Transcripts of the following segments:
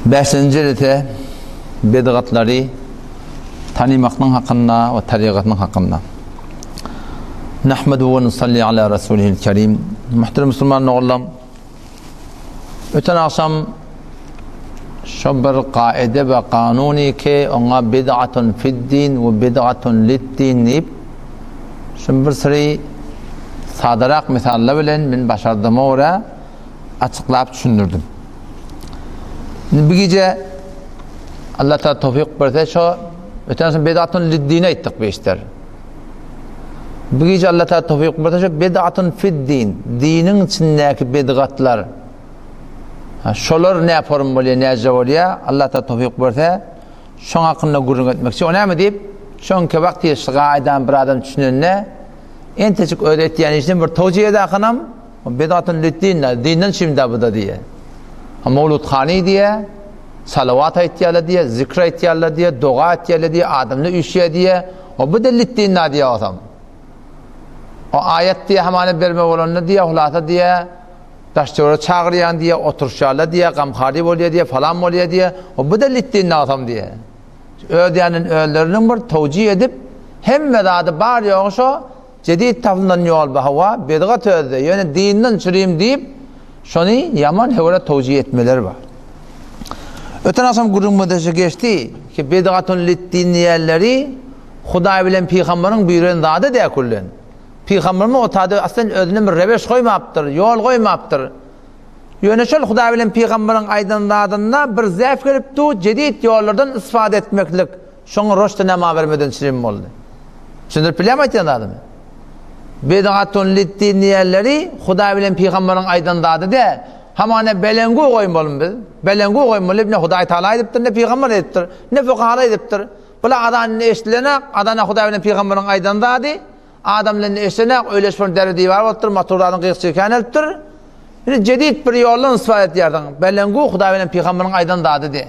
Beşinci ise bid'atları tanımakның hakkında ve tarikatның hakkında. Nahmedu ve nusalli ala Resulihil Kerim. Muhterem Müslüman oğullarım, öten akşam şu bir kaide ve kanuni ki ona bid'atun fiddin ve bid'atun liddin deyip şu bir sürü sadarak misaller bilen min başardığıma oraya açıklayıp düşündürdüm. Bir gece Allah Teala tevfik verse şu öten akşam bid'atun liddine ettik beşler. Bu gece Allah Teala tevfik verse bid'atun fiddin, dinin içindeki bid'atlar şolar ne yaparım böyle ne yazıyor Allah Teala tevfik verse şun hakkında gurur etmek için önemli deyip çünkü vakti yaşlığa bir adam düşünene en teşvik öğrettiğin için bir tevcih edakınam bid'atun liddinler, dinden şimdi bu da diye Mevlud Khani diye, salavat ihtiyarla diye, zikra ihtiyarla diye, dua ihtiyarla diye, adamla üşüye diye, o bu da liddinler diye adam. O ayet diye hemen verme olanı diye, hulata diye, taşçıvara çağırıyan diye, oturuşlarla diye, gamkhari oluyor diye, falan oluyor diye, o bu da liddinler adam diye. Ödeyenin öllerinin bir tevcih edip, hem medadı bari yoksa, cedid tafından yol bahava, bid'at öde, yani dininden çürüyüm deyip, şunu yaman hevara tevcih etmeler var. Öten akşam gurulmadası geçti ki bid'atun liddiniyelleri Huday bilen Peygamberin buyruğunu dadı diye kullen. Peygamberin o tadı aslında özüne bir rebeş koymaptır, yol koymaptır. Yönüşel Huday bilen Peygamberin aydınladığında bir zayıf gelipti, cedid yollardan istifade etmeklik. Şunu roşta nema vermeden çirim oldu. Şimdi bilemeyken adamı. Bid'atun liddiniyelleri Huday bilen Peygamberin aydınladı de hamane belengu koymalım biz. Belengu koymalım ne Huday Teala ediptir ne Peygamber ediptir ne fukaha ediptir. Bula adan ne eşlenek adana Huday bilen Peygamberin aydınladı. Adamların eşlenek öyle şun derdi var ottur maturadan qıyıq çeken ediptir. Cedid bir yolun ispat etiyordun. Belengu Huday bilen Peygamberin aydınladı de.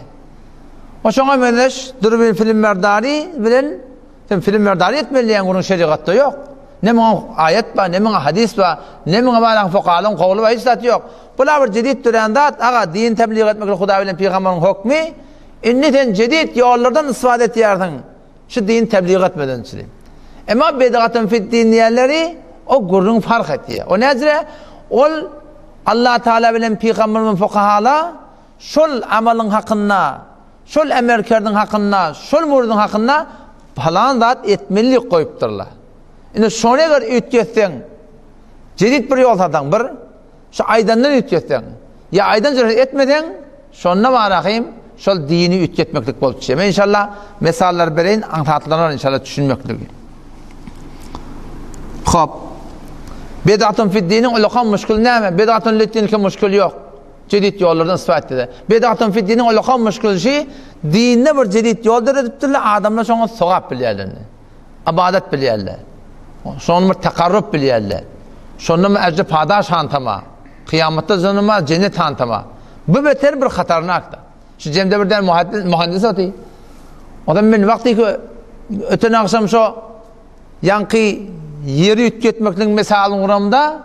O şuna meneş dur film merdari bilen film merdari etmeliyen bunun şeriatta yok. Ne mi ayet var, ne mi hadis var, ne mi var fukahalın kavlu var, hiç zat yok. Bunlar bir cedid türendat, ağa din tebliğ etmekle Huda bilen Peygamberin hükmü, inniten cedid yollardan istifade etiyordun. Şu din tebliğ etmeden çilim. Ama bid'atun fiddin diyenleri o gurrun fark ettiği. O nezre, Allah Teala bilen Peygamberin fukahala, şol amalın hakkında, şol emerkerdin hakkında, şol murdun hakkında falan zat etmelilik koyuptırlar. Şimdi şuna kadar ütketten, cedid bir yol satan bir, şu aydandan ütketten, ya aydan cüret etmeden, şuna varakayım, şol dini ütketmeklik bolup düşeyim. İnşallah mesallar bereyin, anlatılanlar inşallah düşünmeklik. Hop, bid'atun fiddinin ulukan müşkül neyme? Bid'atun liddinike müşkül yok. Cedid yollardan ispat eder. Bid'atun fiddinin ulukan müşkül şey, dinine bir cedid yoldur ediptirler, adamlar şuna soğap biliyerler, abadet biliyerler. Sonra bir tekarrub biliyerler. Sonra bir ecri padaş hantama. Kıyamette zonuma cennet hantama. Bu beter bir hatarnakta. Şu cemde birden mühendis atı. O da ben vakti ki öten akşam şu yankı yeri ütketmeklik mesalın uğramda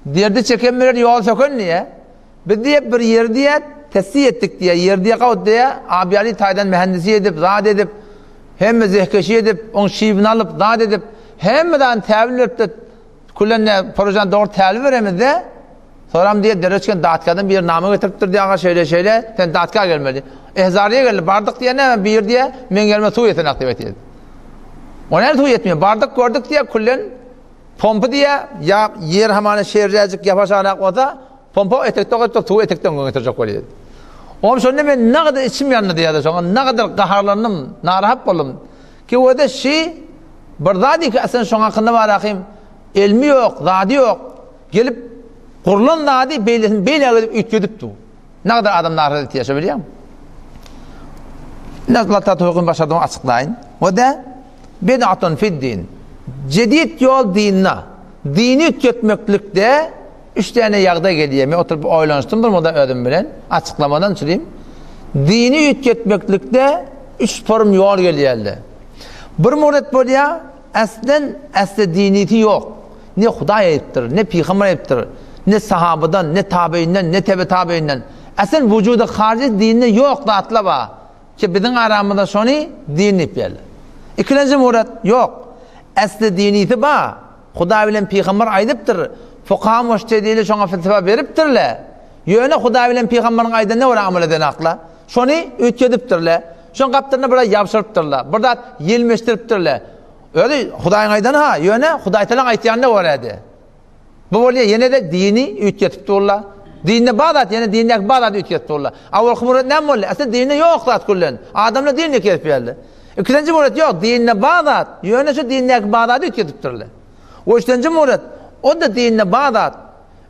derdi çekemmeler yol sökün niye? Biz diye bir yer diye tesih ettik diye yer diye kavut diye abiyali taydan mühendisi edip zat edip hem zehkeşi edip on şiibini alıp zat edip hemden tevil verip de kullanne projen doğru tevil veremedi de soram diye derečken dağıtkadan bir namı getiriptir diye ağa şöyle sen dağıtka gelmeli. Ehzariye geldi bardık diye ne bir diye men gelme su yeten aktivite edin. O ne su yetmiyor bardık gördük diye kullan pompa diye ya yer hamane şehircecik yapaşanak o da pompa etekte su etekten getirecek oluyor. Oğlum sonra ben ne kadar içim yandı diye de sonra ne kadar kaharlandım narahat oldum ki o da Bardadi ki aslında şu hakkında var akım ilmi yok, zadi yok. Gelip kurulan zadi beyle ütkedipti. Ne kadar adam narahat yaşayabiliyor mu? Allah Teala'nın başardığını açıklayın. O da bid'atun fiddin. Cedid yol dinine. Dini ütketmeklikte 3 tane yağda geliyor. Ben oturup oylanıştım durmadan ödüm bilen. Açıklamadan çürüyeyim. Dini ütketmeklikte 3 form yol geliyorlar. Bir murat boluyor, aslen diniyeti yok. Ne Huday ayıptır, ne Peygamber ayıptır, ne sahabadan, ne tabiinden, ne tebe tabiinden. Asıl vücudu harici dinni yok da atlaba. Ki bizim aramızda şunu dinni böyle. İkinci murat yok. Asli diniyeti ba. Huda bilen peygamber aydıptır. Fuqaha müştediyle şuna fetva veriptirler. Yöne Huda bilen peygamberin ayda ne var amel eden akla? Şunu ötkediptirler. Şun kaptırını burada yapıştırıptırlar. Burada yelmeştiriptirler. Öyle Hudayın aydan ha. Yöne Hudaytalan aytayan ne var edi? Bu oluyor yine de dini ötkediptirler. Dinne bağdat yani dinnek bağdat ötkediptirler. Avval kumurat ne mi oluyor? Aslında dinne yok zat kullen. Adamla dinne ketiptirler. İkinci murat yok. Dinne bağdat. Yöne şu dinnek bağdat ötkediptirler. O üçüncü murat. O da dinne bağdat.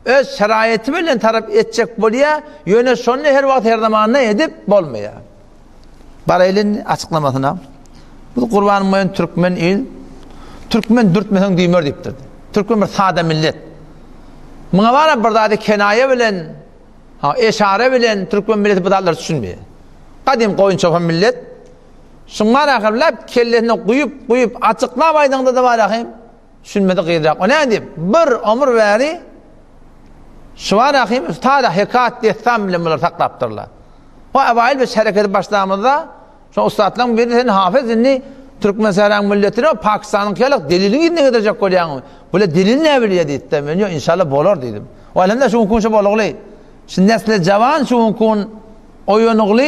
Öz şeraiti bilen taraf edecek boluyor. Yöne şunu her vakit her zaman ne edip bolmuyor. Barayel'in açıklamasına bu Kurban Moyun Türkmen il Türkmen dürtmesen düymör deyiptirdi. Türkmen bir sade millet. Buna var burada kenaye bilen eşare bilen Türkmen milleti bu dalları düşünmüyor. Kadim koyun çoban millet şunlar akırlap kellerini kuyup açıklap aydığında da var akım düşünmedi kıydırak. O ne diyeyim? Bir ömür veri şu var akım üstada hikayet dehtam bile bunları taklaptırlar. O evvel bir hareketi başlamada şu ustadların biri senin hafız inni Türkmen Seyran milletine Pakistan'ın kıyılık delilini ne gidecek koyuyan. Böyle delil ne biliyor deyip de ben inşallah bolor dedim. O alemde şu mümkün şu bologlu. Şimdi nesle cavan şu mümkün oyunuglu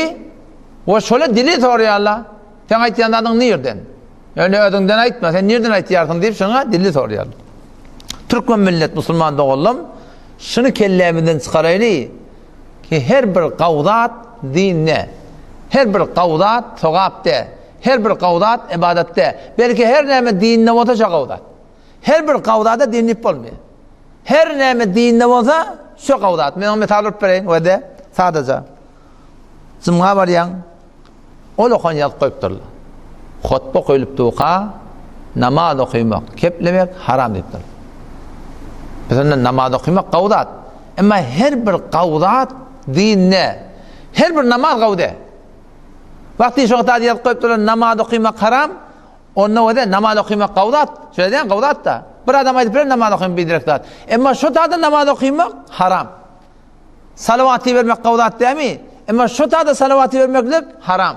ve şöyle dili soruyor Allah. Sen aytyan adın nereden? Yani ödünden aytma sen nereden aytyarsın deyip şuna dili soruyor. Türkmen millet Müslüman doğullum. Şunu kellemeden çıkaraylı ki her bir kavdat dinne. Her bir kavdat sogapte. Her bir kavdat ibadette. Belki her neme dinne olsa şu kavdat. Her bir kavdada dinlip olmuyor. Her neme dinne olsa şu kavdat. Ben onu metal vereyim ve de sadece. Zımğa var yan. O lokhan yaz koyupturlar. Hutba koyulup tuğka namaz okuymak, keplemek haram deyiptir. Mesela namaz okuymak kavdat. Ama her bir kavdat dinne. Her bir namaz kavde. Vakti şu kadar yaz koyupturlar namaz okuymak haram. Onunla o da namaz okuymak kavdat. Şöyle diyen kavdat da. Bir adam ayıp bir namaz okuymak bir direktat. Ama şu tadı namaz okuymak haram. Salavatı vermek kavdat değil mi? Ama şu tadı salavatı vermeklik haram.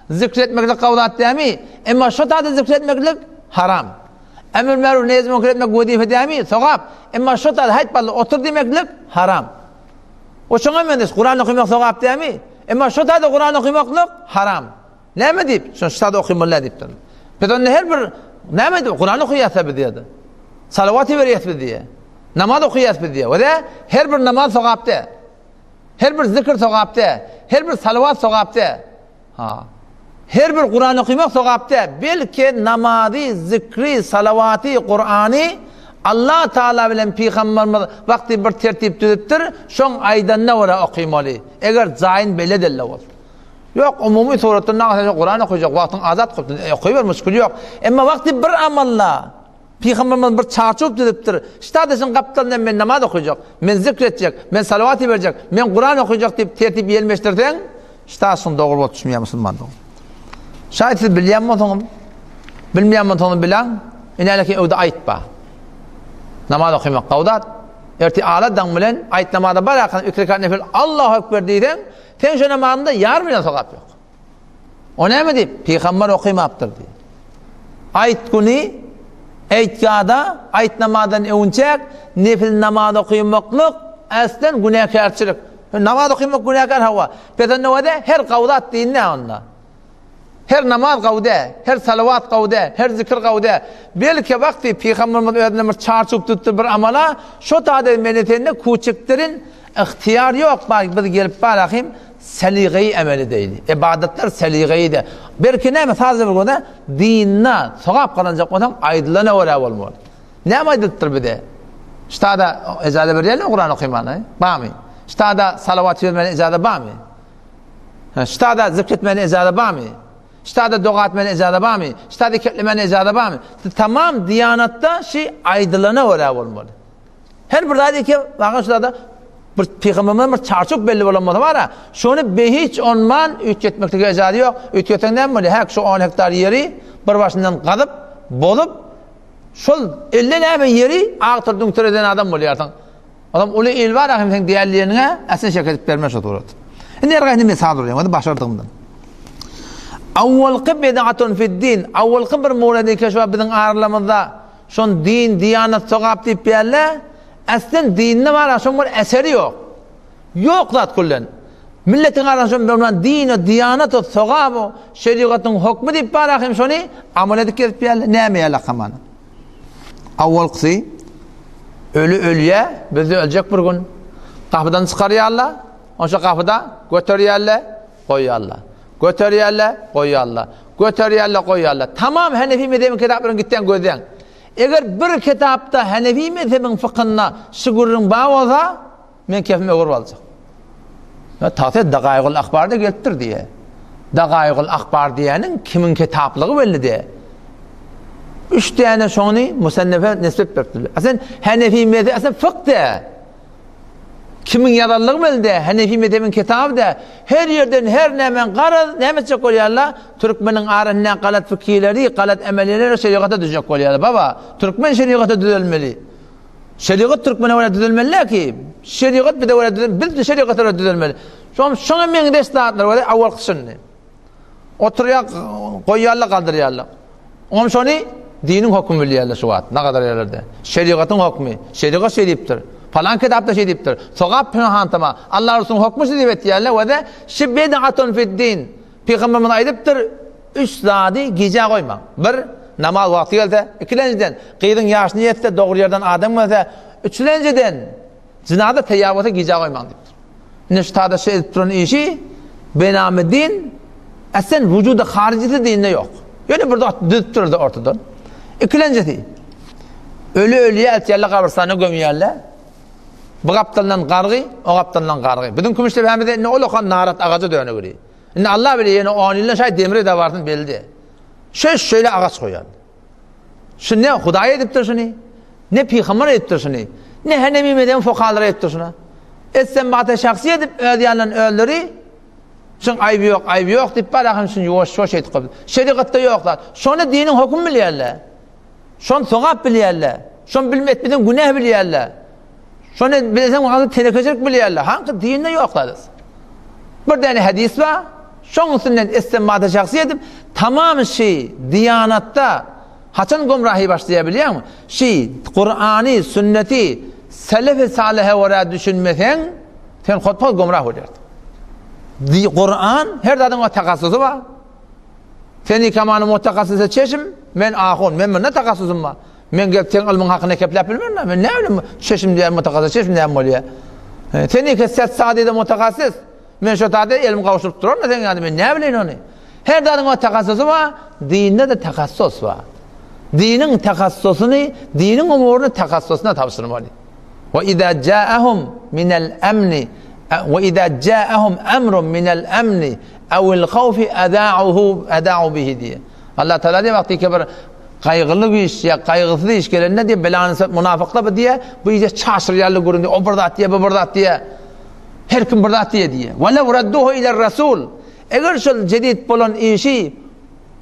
Zikretmeklik kavdat değil mi? Ama şu tadı zikretmeklik haram. Emir meruf neyaz mümkün etmek vazife değil mi? Sogap. Ama şu tadı hayt ballı otur demeklik haram. O şuna mendes Kur'an okuymak sogap değil mi? Ama şu tadı Kur'an okumaklık haram. Ne mi deyip? Şu tadı okuymallah deyip durun. Peki her bir ne mi deyip? Kur'an okuyasın diye. Salavatı veriyasın diye. Namaz okuyasın diye. O da her bir namaz sogapte. Her bir zikir sogapte. Her bir salavat sogapte. Her bir Kur'an okuymak sogapte. Belki namazı, zikri, salavatı, Kur'an'ı Allah Teala bilen Peygamberimiz vakti bir tertip tüdüptür. Şun aydan ne var okuymalı. Eğer zayin belli delle olur. Yok umumi suretinde Kur'an okuyacak. Vaktin azat okuyuver müşkül yok. Ama vakti bir amalla Peygamberimiz bir çarçup tüdüptür. İşte sen kaptandan ben namaz okuyacak. Ben zikredecek. Ben salavatı verecek. Ben Kur'an okuyacak deyip tertip yelmeştirden işte aslında doğru bol düşmeye Müslüman doğru. Şayet siz bilmeyen mi bilen ineleki evde aytba. Namaz okuymak kavdat. Erti ağladan bilen ayet namazda bırakın ikrikat nefil Allahu Ekber deyden sen şu namazında yar bilen sokap yok. O ne mi deyip? Peygamber okuymaktır diye. Ayet günü aytkada ayet namazdan evunçak nefil namaz okuymaklık aslen günahkarçılık. Namaz okuymak günahkar hava. Peki ne her kavdat değil ne onda? Her namaz kavde, her salavat kavde, her zikir kavde. Belki vakti Peygamberimiz öğrenmiş çarçıp tuttu bir amala, şu tadı menetinde kuçukların ihtiyar yok. Bak biz gelip bakayım, seligeyi emeli değil. İbadetler seligeyi de. Belki ne mi fazla bir konuda? Dinle, sokap kalınacak olan aydılana uğra olmalı. Ne mi aydıltır bir de? İşte da icazı verelim Kur'an okumanı. Bağmı. İşte da salavat vermeni icazı bağmı. İşte da zikretmeni icazı bağmı. İşte da dua etmeni icazı bağmı. İşte da ketlemeni icazı bağmı. Tamam diyanatta aydılana uğra olmalı. Her burada değil ki bakın şurada bir Peygamberimiz bir çarçuk belli olamadı var ya. Şunu behiç onman ütgetmekte icazı yok. Ütketenden mi? Hak şu 10 hektar yeri bir başından kadıp bolup şol 50 neme yeri ağtırdın türeden adam oluyorsun. Adam ulu il var ahim sen diğerlerine aslında şirket vermez oturuyor. Şimdi ergahini misal oluyor. Onu başardığımdan. Avvalqı bid'atun fid din. Avvalqı bir muradi keşfa bizim ağırlamızda şun din, diyanet sokap deyip yerle aslında dinine var şun bir eseri yok. Yok zat kullen. Milletin arasında bulunan din, diyanet, sokap, şeriatın hükmü deyip barahim şunu amel edip yerle ne meyele kamanı. Avvalqısı ölüye bizi ölecek bir gün. Kapıdan çıkarıyarlar. Onca kapıda götürüyorlar, koyuyorlar. Götürüyorlar, koyuyorlar. Götürüyorlar, koyuyorlar. Tamam Hanefi mezhebinin kitaplarını gitten gözden. Eğer bir kitapta Hanefi mezhebinin fıkhına şugurun bağı olsa, men kefime uğur olacak. Tahtı Dagâigul Akbar'da geliptir diye. Dagâigul Akbar diyenin kimin kitaplığı belli diye. 3 tane şonu musennefe nispet verdiler. Aslında Hanefi mezhebi aslında fıkh de. Kimin yararlığı belli de Hanefi mezhebinin kitabı da her yerden her nemen qarar nemetçe koyarlar. Türkmenin arasından qalat fikirleri, qalat emelleri şeriata düzecek koyarlar. Baba, Türkmen şeriata düzelmeli. Şeriat Türkmen'e öyle düzelmeli ki şeriat bir de öyle düzelmeli. Biz de şeriata öyle düzelmeli. Şuna men destadlar öyle avval kısını. Oturuyor koyarlar kaldırıyorlar. Onun şunu dinin hükmü biliyorlar şu vaat. Ne kadar yerlerde. Şeriatın hükmü. Şeriat şey deyiptir. Falan kitapta şey deyiptir. Sokap pınahantama. Allah Resulü'nün hükmü şey deyip yerler. Ve de şibbedatun fid din. Peygamberimiz aydıptır. 3 zadi gece koyma. Bir, namaz vakti gelse. İkinciden, kıydın yaş niyette doğru yerden adam mı? Üçünceden, zinada teyyavata gece koyma deyiptir. Niştada şey edip duran işi, benamı din, aslında vücuda haricisi dinle yok. Yani burada düz durdu ortadan. İkincisi, ölüye elçiyerle kabristana gömüyorlar. Bu kaptandan qargı, o kaptandan qargı. Bizim kümüşte behemide ne olukan narat ağacı dönü görüyor. Ne Allah bilir yani o anıyla şey demiri de vardı belli. Şöyle ağaç koyan. Şu ne Hudaya ediptir şunu, ne Peygamber ediptir şunu, ne Hanefi mezhebinin fukahaları ediptir şunu. Etsen batı şahsi edip ödeyenlerin öldürü, şun ayıbı yok deyip bırakın şunu yoş edip kabul. Şeriatta yoklar. Şunu dinin hükmü biliyorlar. Şunu sokap biliyorlar. Şunu bilmetmeden günah biliyorlar. Şunu bilesen o tenekecilik biliyorlar. Hangi dininde yoklar. Bir tane hadis var. Şunun üstünden istinbata şahsi edip tamam şey diyanatta haçan gumrahi başlayabiliyor mu? Kur'an'ı, sünneti selef-i salihe oraya düşünmesen sen hutbol gumrah olurdun. Kur'an her dadın o takassusu var. Seni kamanı mutakassusa çeşim, men ahun, men ne takassusum var? Men gelip sen ilmin hakkını keplep bilmiyorum da, men ne bileyim çeşim diye mutakassus, çeşim diye oluyor. Seni kesset sadede mutakassus, men şu tade ilmi kavuşturup durur mu sen yani, men ne bileyim onu? Her dadın o takassusu var, dinde de takassus var. Dinin takassusunu, dinin umurunu takassusuna tavsırmalı. وَإِذَا جَاءَهُمْ مِنَ الْأَمْنِ وَإِذَا جَاءَهُمْ أَمْرٌ مِنَ الْأَمْنِ اَوِ الْخَوْفِ اَدَاعُوا بِهِ diye. Allah Teala diye vakti ki bir kaygılı bir iş ya kaygısız iş gelene diye belanı münafıkla diye bu iyice çarşır yerli görün diye o burada at diye bu burada at diye her kim burada at diye. وَلَوْ رَدُّهُ اِلَى الرَّسُولِ eğer şu cedid olan işi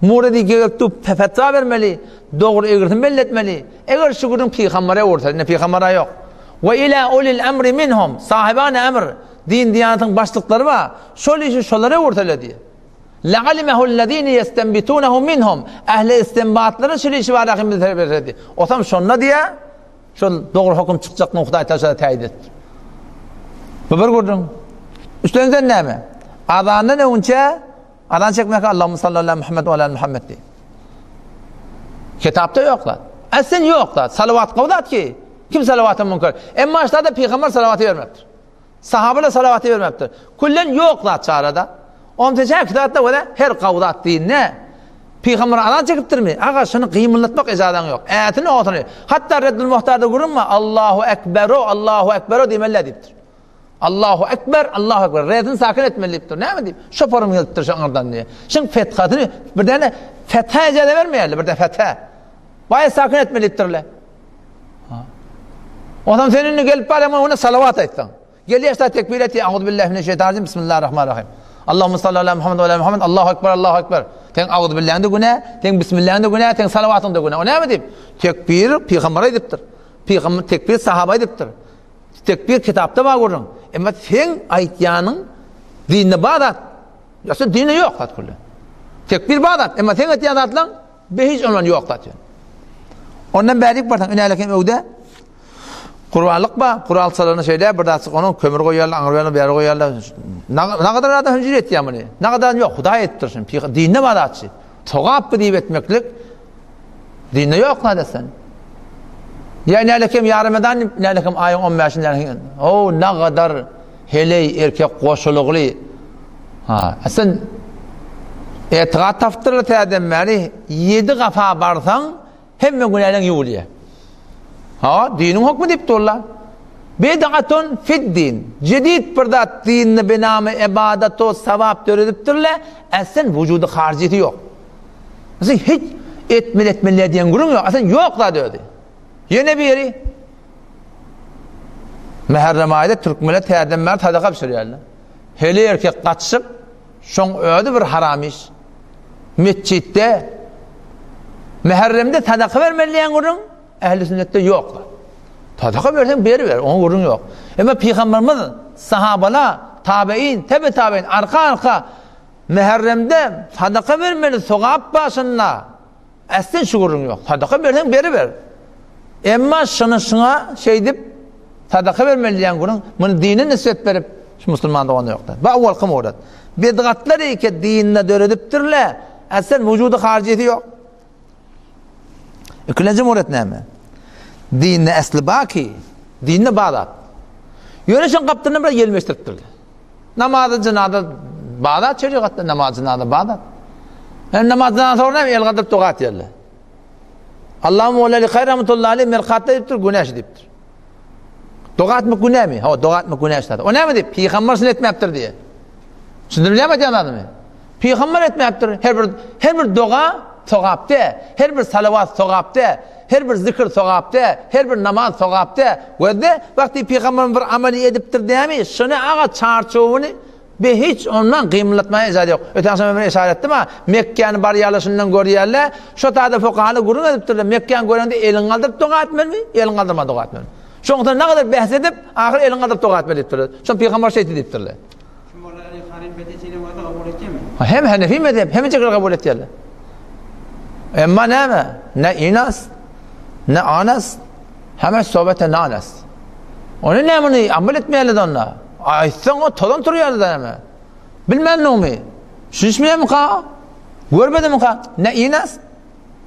muradi gelip fetva vermeli, doğru eğritim belli etmeli. Eğer şu günün peygambere ortada, ne peygambere yok. Ve ila ulil emri minhum, sahibane emr, din diyanetın başlıkları var. Şöyle işi şolara ortada diye. لَعَلِمَهُ الَّذ۪ينِ يَسْتَنْبِتُونَهُ minhum, ehli istinbatların şöyle işi var akımda terbiye. O tam şunla diye, şu doğru hüküm çıkacak noktayı taşıda teyit etti. Bu bir gördün. Üstünüzden ne mi? Adanda ne önce? Adan çekmek Allahümme sallallahu aleyhi ve Muhammed ve aleyhi Muhammed diye. Kitapta yoklar. Aslında yoklar. Salavat kavdat ki. Kim salavatı münker? En başta da peygamber salavatı vermektir. Sahabeler salavatı vermektir. Kullen yoklar çarada. Onun teşekkür kitapta böyle her kavdat değil ne? Peygamber adan çekiptir mi? Ağa şunu kıyımlatmak izadan yok. Ayetini oturuyor. Hatta Reddül Muhtar'da görünme Allahu Ekberu demeli deyiptir. Allahu Ekber, Allahu Ekber. Redin sakin etmeliyiptir. Ne mi diyeyim? Şoforum yıldıktır şunlardan diye. Şimdi fethadını, bir tane fetha icade vermeyelim. Bir tane fetha. Bayağı sakin etmeliyiptirler. O zaman seninle gelip bari ama ona salavat ettin. Geliyor işte tekbir et. Euzubillahimineşşeytanirracim. Bismillahirrahmanirrahim. Allahümme sallallahu aleyhi ve Muhammed ve aleyhi Muhammed. Allahu Ekber, Allahu Ekber. Ten Euzubillah'ın da günah, ten Bismillah'ın da günah, ten salavatın da günah. O ne mi diyeyim? Tekbir, Peygamber'e ediptir. Tekbir, sahaba ediptir. tekbir kitapta var görün. Ama sen aytyanın dinine bağdat. Yoksa dini yok tat kullu. Tekbir bağdat. Ama sen aytyan atlan behiç ondan yok tat. Ondan bärik bartan önelekem öwde Kur'anlık ba, Kur'an sallarını şeyler bir daha onun kömür koyarlar, anırlarını bir yere koyarlar. Ne kadar adam hüncür etti ya bunu? Ne kadar yok, Huda ettirsin. Dinine bağdatçı. Toğap deyip etmeklik dinine yok ne desen. Ya nelekem yarımadan nelekem ayın 15'inden o ne kadar heley erkek koşuluklu. Ha, sen etiqat taftırlı tədemmeli 7 kafa barsan hemme günahın yuvuluyor. Ha, dinin hükmü deyip durlar. Bid'atun fid din. Cedid birdat dinni binamı ibadeto sevap dörediptirler. Sen vücudu harciyeti yok. Sen hiç etmeli diyen gurun yok. Sen yok da dedi. Yine bir yeri. Muharrem ayda Türk millet tədemmeli tadaka pişiriyorlar. Hele erkek kaçışıp şon ödü bir haram iş. Mescitte Muharrem'de tadaka vermeliyen gurun ehli sünnette yok. Tadaka versen beri ver, onun gurun yok. Ama Peygamberimiz, sahabala, tabi'in, tabi'in, arka Muharrem'de sadaka vermeli, sogap başına. Aslında şu gurun yok. Sadaka versen beri ver. Ama şuna şey deyip sadaka vermeli diyen gurun, bunu dinin nispet verip şu Müslümanda onda yoktur. Ve avval kım orada. Bid'atları ki dinine dörediptirler, aslında vücudu harciyeti yok. İkinci muret ne mi? Dinine esli baki, dinine bağdat. Yönüşün kaptığını bir gelmeştirtirler. Namazı cınada bağdat, şeriatta namazı cınada bağdat. Yani namazdan sonra el kadar tokat yerler. Allah'ım oğlali khayr rahmetullahi aleyh melkatta deyiptir, güneş deyiptir. Tokat mı günah mi? Ha, tokat mı güneş dedi. O ne mi deyip? Peygamber sünnet etmeyiptir diye. Şimdi bilemedi anladın mı? Peygamber etmeyiptir. Her bir dua sogapte, her bir salavat sogapte, her bir zikir sogapte, her bir namaz sogapte. Ve de vakti Peygamber bir ameli ediptir diyemi, şunu ağa çarçovunu ve hiç ondan kıymetletmeye icazı yok. Öten sonra ben işaret ettim ha, Mekke'nin bariyalısından görüyorlar, şu taada fukahalı gurun ediptirler, Mekke'nin görüyorlar, elin kaldırıp dua etmeli mi? Elin kaldırma dua etmeli mi? Şondan ne kadar bahsedip, ahir elin kaldırıp dua etmeli ediptirler. Şun Peygamber şeyti ediptirler. Şu Molla Ali Harim Bedesi'yle vardı kabul edecek mi? Hem Hanefi mezhep, hem cekir kabul ettiler. Ama ne mi? Ne inas, ne anas, hemen sohbete nanas. Onun ne amel etmeyelim onunla. Ayetsen o todan duruyordu da hemen. Bilmem ne mi? Şişmeye mi ka? Görmedi mi ka? Ne inas,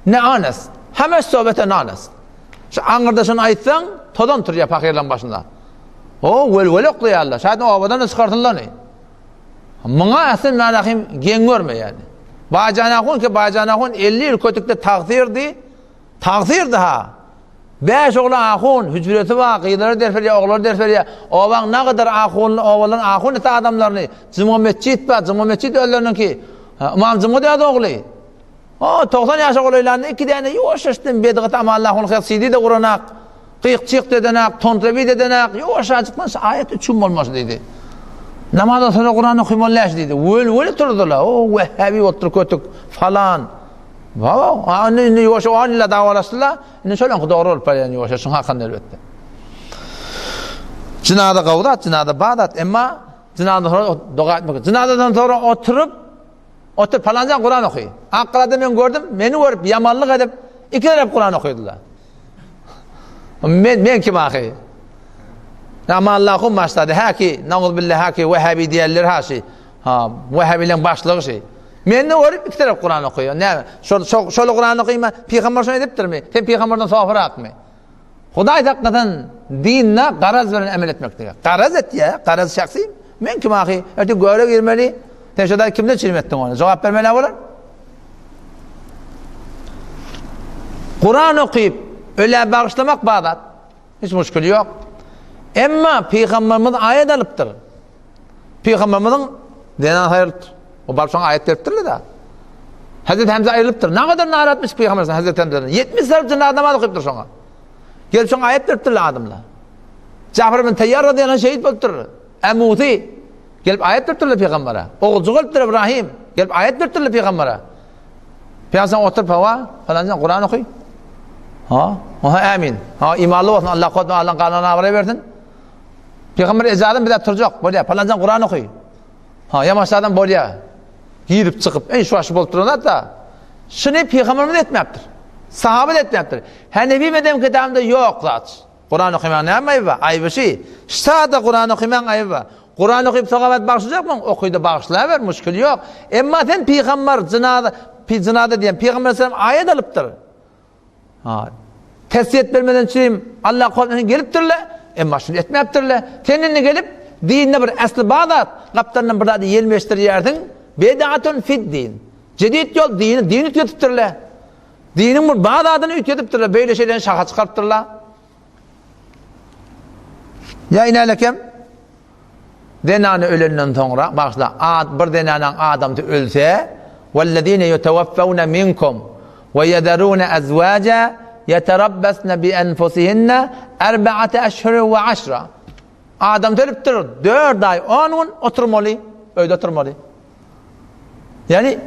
ne anas. Hemen sohbete nanas. Şu angırdaşın ayetsen todan duruyor fakirlerin başında. O vel oklayarlar. Şayet o havadan çıkartırlar ne? Buna aslında manakim gen görme yani. Bacanakun ki bacanakun 50 yıl kötükte takdirdi. Takdirdi ha. 5 oğlan akun, hücreti var, kıyıları derferiye, oğulları derferiye. Oğlan ne kadar akun, oğlan akun eti adamlarını. Cımı mescid var, cımı mescid öllerinin ki. İmam cımı diyordu oğlu. O 90 yaş oğlaylarını 2 tane yoğuşuştun bedgıt ama Allah'ın kıyıksıydı da kuranak. Kıyık çık dedenak, tontrebi dedenak. Yoğuşacıktan ayet 3 olmaz dedi. Namazdan sonra Kur'an okuymallaş dedi. Öyle turdular. O Vehhabi otur kötük falan. Baba, anne yoşa o anla davalaştılar. Ne söylen doğru olup yani yoşa şun hakkında elbette. Cinada kavdat, cinada bağdat ama cinada sonra dua etmek. Cinadadan sonra otur falanca Kur'an okuyor. Ankara'da ben gördüm, beni görüp yamanlık edip 2 taraf Kur'an okuyordular. Ben kim akıyı? Ama Allah'ın başladı. Haki, namaz billah haki, Vehhabi diyenler ha şey. Ha, Vehhabi'nin başlığı şey. Men ne görüp 2 taraf Kur'an okuyor. Ne? Şöyle Kur'an okuyma, Peygamber şöyle ediptir mi? Sen Peygamberden sofra mı? Huday hakikaten dinle garaz veren emel etmektir. Garaz et ya, garaz şahsiyim. Men kim akıyı? Öte göre girmeli. Sen şurada kimden çirmettin onu? Cevap vermeli olur. Kur'an okuyup öyle bağışlamak bağdat. Hiç müşkül yok. Ama Peygamberimiz ayet alıptır. Peygamberimizin denen hayırlıdır. O barışan ayet veriptirler da. Hazreti Hamza ayrılıptır. Ne kadar naratmış Peygamberimiz Hazreti Hamza'dan. 70 sarıcını adama okuyuptur sonra. Gelip sonra ayet veriptirler adamla. Cafer bin Teyyar radıyallahu anh şehit boluptur. Emuti. Gelip ayet veriptirler Peygamber'e. Oğulcu oluptur İbrahim. Gelip ayet veriptirler Peygamber'e. Peygamber oturup hava falanca Kur'an okuy. Ha? Amin. Ha imanlı olsun. Allah kodunu Allah'ın kanuna haber verdin. Peygamber ezadan bir de turacak. Böyle falancan Kur'an okuyor. Ha yamaçlardan böyle girip çıkıp en şu aşı bolup dururlar da şunu Peygamberimiz etmeyaptır. Sahabe de etmeyaptır. Hanefi medem kitabında yok zat. Kur'an okuyan ne ayıbı var? Ayıbı şey. Şada Kur'an okuyan ayıbı var. Kur'an okuyup sokabat bağışlayacak mı? Okuydu bağışlayıver, müşkül yok. Ama sen Peygamber zınada diyen Peygamber sallam ayet alıptır. Ha. Tesiyet vermeden çireyim Allah korkmasına geliptirle. Ama şunu etmeyaptırle. Seninle gelip dinine bir aslı bağdat. Kaptanın burada da yelmeştir yerdin. Bedatun fid din. Cedid yol dini ütüyetiptirle. Dinin bu bağdatını ütüyetiptirle. Böyle şeyden şaka çıkarttırla. Ya inalekem denanı ölenden sonra başla bir denanan adam ölse vellezine yeteveffevne minkum ve yederune ezvaca yeterabbasna bi enfusihinne 4 eşhur ve 10 adam ölüptür 4 ay 10 gün oturmalı öyle oturmalı yani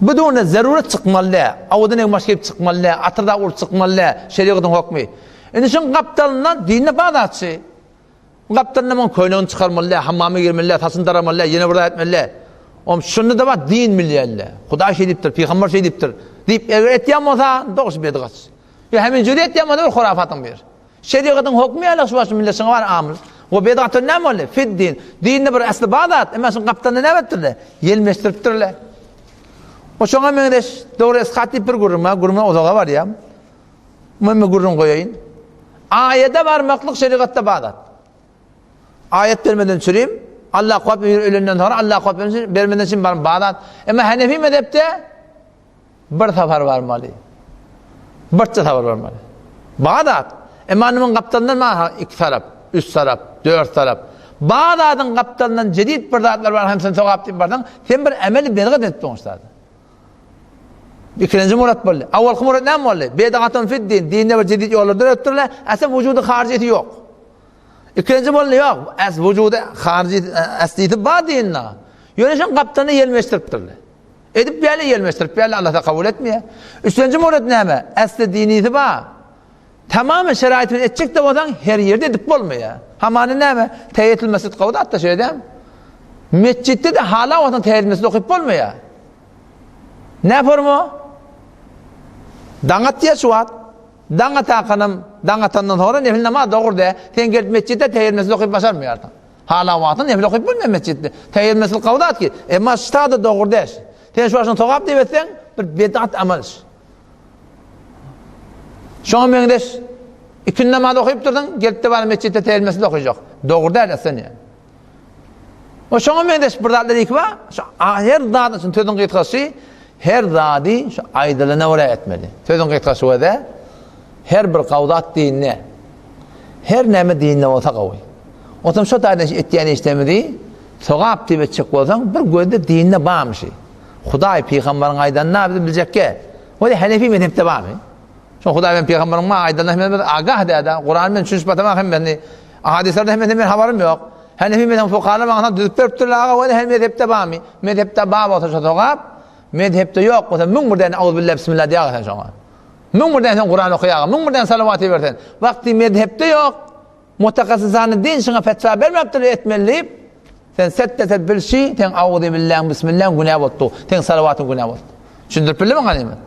بدون zaruret çıkmalı avudun başka çıkmalı atırda ur çıkmalı şeriatın hükmü inşin kaptalına dinine bağdatçı kaptanın köylüğünü çıkarmalı, hammamı girmeli, tasını taramalı, yine burada etmeli. Şunu da var din milliyelle. Huda şey deyiptir, Peygamber şey deyiptir. Deyip eğer etiyem olsa doğrusu bir edilmez. Ya hemen cüri etiyem olsa bir hurafatın bir. Şeriatın hükmü Allah subhanahu millesine var amr. O bedatın ne mi? Fid din. Dinine bir aslı bağdat. Ama son kaptanı ne ettirler? Yelmeştiriptirler. O şuna mendeş doğru eskatip bir gurma ozağa var ya. Mühim gurun koyayım. Ayete varmaklık şeriatta bağdat. Ayet vermeden süreyim. Allah kuvvet ölünden sonra Allah kuvvet vermeden için bağdat. Ama Hanefi mezhepte bir sefer varmalı. Bir sefer varmalı. Bağdat. Emanımın kaptanından mı? 2 taraf, 3 taraf, 4 taraf. Bağdat'ın kaptanından cedid bir zatlar var. Hem sen sokak deyip vardan. Sen bir emeli belgat etmişlerdi. İkinci murat böyle. Avvalki murat ne mi? Bedatun fid din. Dinle bir cedid yollardır öttürler. Aslında vücudu hariciyeti yok. İkinci bol yok. Es vücudu harici asliyeti badinna. Yönüşün kaptanı yelmeştiriptirler. Edip böyle yelmeştirip böyle Allah da kabul etmiyor. Üçüncü murat ne mi? Asli diniyeti var. Tamamen şeraitini edecek de odan her yerde edip olmuyor. Hamanı ne mi? Teyyetül mescid kavda hatta şöyle diyeyim. Mescitte de hala odan teyyetül mescid okuyup olmuyor. Ne yapar mı? Dangat diye suat. Dangat hakanım, dangatandan sonra nefil namaz doğur de. Sen gelip mescitte teyyetül mescid okuyup başarmıyor. Hala vaatın nefil okuyup olmuyor mescitte. Teyyetül mescid kavda at ki. Ama ştada doğur de. Sen şu aşın toqap deyvetsen bir bedat amal. Şu an mendeş 2 namaz okuyup durdun, gelip de var mescitte teyyetül mescid okuyacak. Doğru değil sen yani. O şu an mendeş bir zatlar iki var. Her zat için tözün kıytkası her zadi aydılığına oraya etmeli. Tözün kıytkası o da her bir kavdat dinine her neme dinine olsa kavuy. O zaman şu tane ettiğini işlemedi. Soğap diye çık olsan bir gözde dinine bağımşı. Huday Peygamber'in aydan ne yaptı bilecek ki? O da Hanefi mezhepte var mı? Şu Huday ben Peygamber'in aydan hemen agah dedi. Kur'an'ın çünkü batama hem ben hadislerde hemen haberim yok. Hanefi mezhep fukahalar bana düzüp veriptirler. O da mezhepte var mı? Mezhepte bağ olsa şu soğap mezhepte yok. O zaman mün buradan Euzubillahi bismillah diye sen sonra. Mün buradan Kur'an okuyalım. Mün buradan salavat versen. Vakti mezhepte yok. Mutakassısane din şuna fetva vermeyiptir etmeliyip sen set bir şey, sen Euzubillahi bismillah günah oldu. Sen salavatın günah oldu. Düşündürüp mi ganimet?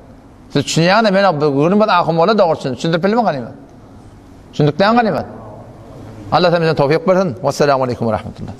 Siz düşünüyorsun da ben günün akım ola doğrusun. Düşündürüp mi ganimet? Düşündükten ganimet. Allah temizden tevfik versin. Vesselamu aleyküm ve rahmetullah.